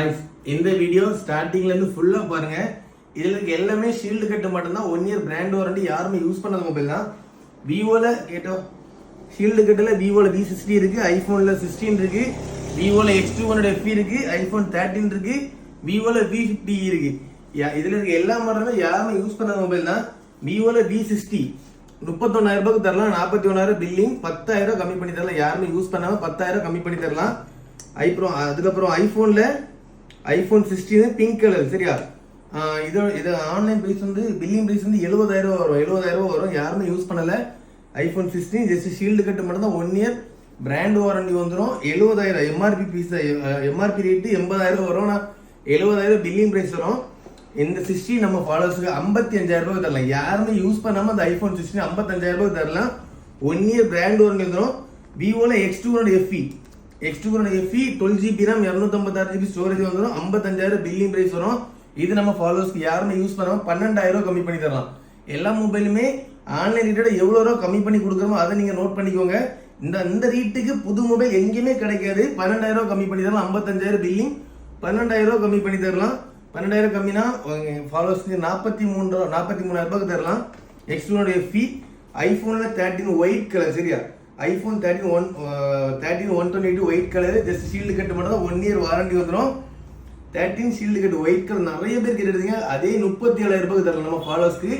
guys, இந்த video ஸ்டார்டிங்ல இருந்து ஃபுல்லா பாருங்க. இதுல இருக்க எல்லாமே ஷீல்டு கட் மட்டும் தான் 1 இயர் பிராண்ட் வாரண்டி யாருமே யூஸ் பண்ணாத மொபைல் தான். விவோல கேட்டோம் ஷீல்டு கட்ல விவோல V60 இருக்கு, ஐபோன்ல 16 இருக்கு, விவோல X200 FE இருக்கு, ஐபோன் 13 இருக்கு, விவோல V50 இருக்கு. இதுல இருக்க எல்லா மாடலுமே யாருமே யூஸ் பண்ணாத மொபைல் தான். விவோல V60 31,000 ரூபாய்க்கு தரலாம், 41,000 பில்லிங், 10,000 கம்மி பண்ணி தரலாம். யாருமே யூஸ் பண்ணாம 10,000 கம்மி பண்ணி தரலாம். அதுக்கப்புறம் ஐபோன்ல ஐபோன் 16 பிங்க் கலர் சரியா. இது ஆன்லைன் பிரைஸ் வந்து பில்லிங் பிரைஸ் வந்து 70,000 வரும், 70,000 வரும். யாருமே யூஸ் பண்ணல. ஐபோன் 16 ஜஸ்ட் ஷீல்டு கட்டு மட்டும் தான் 1 இயர் பிராண்ட் வாரண்டி வந்துடும். 70,000 எம்ஆர்பி பீஸ், எம்ஆர்பி ரேட்டு 80,000 வரும். 70,000 பில்லிங் பிரைஸ் வரும். இந்த 60 நம்ம ஃபாலோவர்ஸுக்கு 55,000 ரூபாய் தரலாம். யாருமே யூஸ் பண்ணாம அந்த ஐபோன் 16 55,000 ரூபாய் தரலாம். 1 இயர் பிராண்ட் வாரண்டி வந்துடும். விவோல X200 FE 12GB RAM 256GB storage வந்துடும். 55,000 பில்லிங் பிரைஸ் வரும். இது நம்ம ஃபாலோவர்ஸ்க்கு யாருமே யூஸ் பண்ணாம 12,000 கம்மி பண்ணி தரலாம். எல்லா மொபைலுமே ஆன்லைன் ரேட்டோட எவ்வளோ ரூபா கம்மி பண்ணி கொடுக்குறோமோ அதை நீங்க நோட் பண்ணிக்கோங்க. இந்த ரேட்டுக்கு புது மொபைல் எங்கேயுமே கிடைக்காது. 12,000 கம்மி பண்ணி தரலாம். 55,000 பில்லிங், 12,000 கம்மி பண்ணி தரலாம். 12,000 கம்மினா ஃபாலோவர்ஸ்க்கு 43,000 ரூபாய்க்கு தரலாம். X200 FE ஐபோன்ல 13 ஒயிட் கலர் சரியா. IPhone 13 128 white colour just shield கட்டு மட்டும் தான் 1 இயர் வாரண்டி வந்துடும். 13 ஷீல்டு கட்டு ஒயிட் கலர் நிறைய பேர் கேட்டுருந்தீங்க. அதே 37,000 ரூபாய்க்கு தரலாம். நம்ம ஃபாலோவர்ஸ்க்கு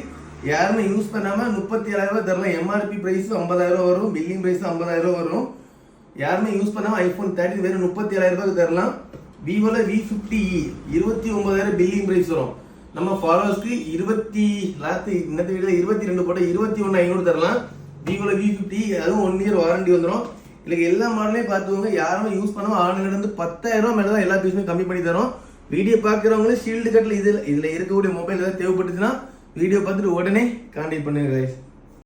யாருமே யூஸ் பண்ணாம 37,000 ரூபாய் தரலாம். எம்ஆர்பி பிரைஸ் 50,000 வரும், பில்லிங் பிரைஸ் 50,000 வரும். யாருமே யூஸ் பண்ணாம ஐபோன் 13 வெறும் 37,000 ரூபாய்க்கு தரலாம். விவோல V50E 29,000 பில்லிங் பிரைஸ் வரும். நம்ம ஃபாலோவர்ஸ்க்கு 22 போட்ட 21,500 தரலாம். விவோல V50 அதுவும் 1 இயர் வாரண்டி வந்துடும். இதுக்கு எல்லா மாடலையும் பார்த்துக்கோங்க. யாருமே யூஸ் பண்ணாம ஆன்லைன்ல இருந்து 10,000 ரூபாய் மேல தான் எல்லா பீஸுமே கம்மி பண்ணி தரோம். வீடியோ பார்க்குறவங்களே ஷீல்டு கட்ல இதுல இருக்கக்கூடிய மொபைல் ஏதாவது தேவைப்பட்டுச்சுன்னா வீடியோ பார்த்துட்டு உடனே கான்டாக்ட் பண்ணுங்க guys.